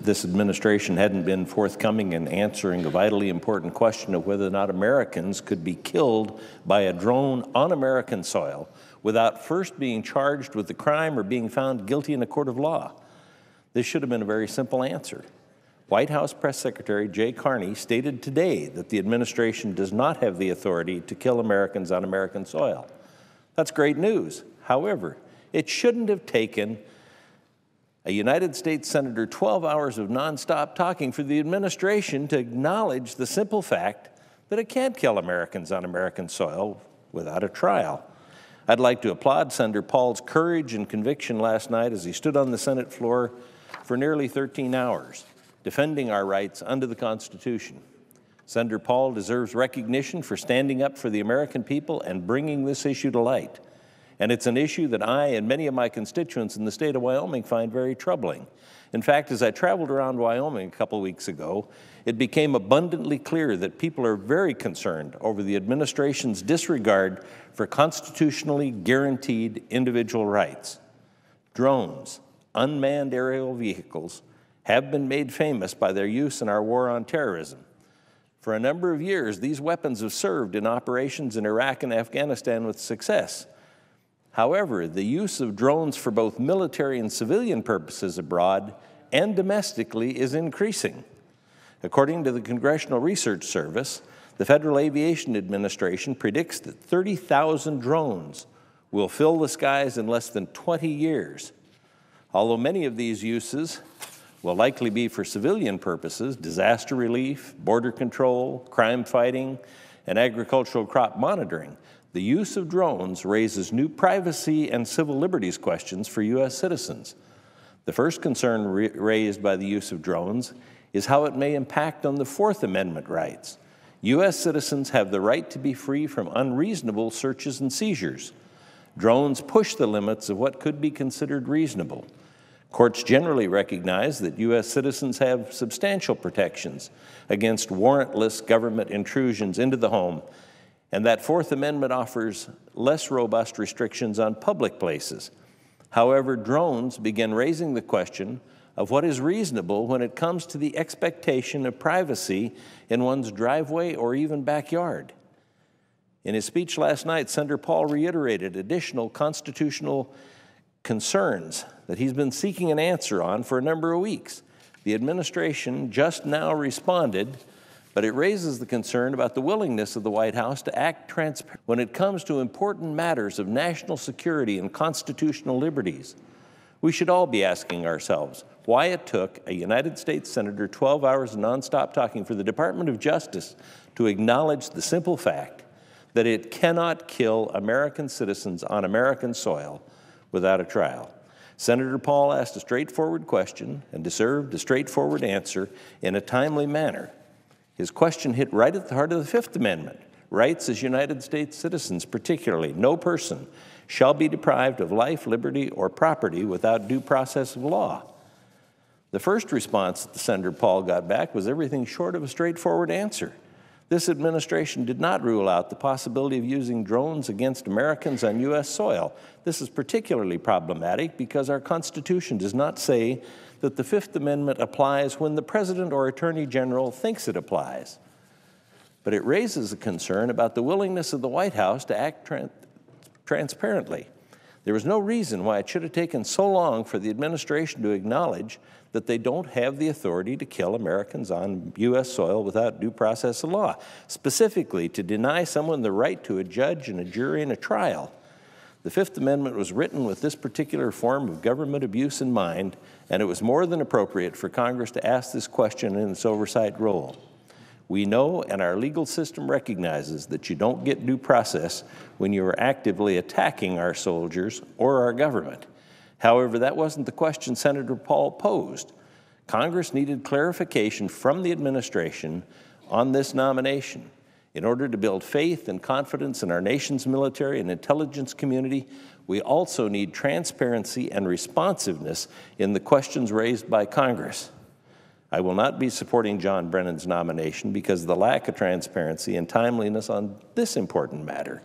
this administration hadn't been forthcoming in answering a vitally important question of whether or not Americans could be killed by a drone on American soil without first being charged with the crime or being found guilty in a court of law. This should have been a very simple answer. White House Press Secretary Jay Carney stated today that the administration does not have the authority to kill Americans on American soil. That's great news. However, it shouldn't have taken a United States Senator 12 hours of nonstop talking for the administration to acknowledge the simple fact that it can't kill Americans on American soil without a trial. I'd like to applaud Senator Paul's courage and conviction last night as he stood on the Senate floor for nearly 13 hours, defending our rights under the Constitution. Senator Paul deserves recognition for standing up for the American people and bringing this issue to light. And it's an issue that I and many of my constituents in the state of Wyoming find very troubling. In fact, as I traveled around Wyoming a couple weeks ago, it became abundantly clear that people are very concerned over the administration's disregard for constitutionally guaranteed individual rights. Drones, unmanned aerial vehicles, have been made famous by their use in our war on terrorism. For a number of years, these weapons have served in operations in Iraq and Afghanistan with success. However, the use of drones for both military and civilian purposes abroad and domestically is increasing. According to the Congressional Research Service, the Federal Aviation Administration predicts that 30,000 drones will fill the skies in less than 20 years. Although many of these uses will likely be for civilian purposes, disaster relief, border control, crime fighting, and agricultural crop monitoring, the use of drones raises new privacy and civil liberties questions for U.S. citizens. The first concern raised by the use of drones is how it may impact on the Fourth Amendment rights. U.S. citizens have the right to be free from unreasonable searches and seizures. Drones push the limits of what could be considered reasonable. Courts generally recognize that U.S. citizens have substantial protections against warrantless government intrusions into the home, and that Fourth Amendment offers less robust restrictions on public places. However, drones begin raising the question of what is reasonable when it comes to the expectation of privacy in one's driveway or even backyard. In his speech last night, Senator Paul reiterated additional constitutional concerns that he's been seeking an answer on for a number of weeks. The administration just now responded, but it raises the concern about the willingness of the White House to act transparently when it comes to important matters of national security and constitutional liberties. We should all be asking ourselves why it took a United States Senator 12 hours of nonstop talking for the Department of Justice to acknowledge the simple fact that it cannot kill American citizens on American soil without a trial. Senator Paul asked a straightforward question and deserved a straightforward answer in a timely manner. His question hit right at the heart of the Fifth Amendment. Rights as United States citizens, particularly, no person shall be deprived of life, liberty, or property without due process of law. The first response that Senator Paul got back was everything short of a straightforward answer. This administration did not rule out the possibility of using drones against Americans on U.S. soil. This is particularly problematic because our Constitution does not say that the Fifth Amendment applies when the President or Attorney General thinks it applies. But it raises a concern about the willingness of the White House to act transparently. There was no reason why it should have taken so long for the administration to acknowledge that they don't have the authority to kill Americans on U.S. soil without due process of law, specifically to deny someone the right to a judge and a jury in a trial. The Fifth Amendment was written with this particular form of government abuse in mind, and it was more than appropriate for Congress to ask this question in its oversight role. We know, and our legal system recognizes, that you don't get due process when you are actively attacking our soldiers or our government. However, that wasn't the question Senator Paul posed. Congress needed clarification from the administration on this nomination. In order to build faith and confidence in our nation's military and intelligence community, we also need transparency and responsiveness in the questions raised by Congress. I will not be supporting John Brennan's nomination because of the lack of transparency and timeliness on this important matter.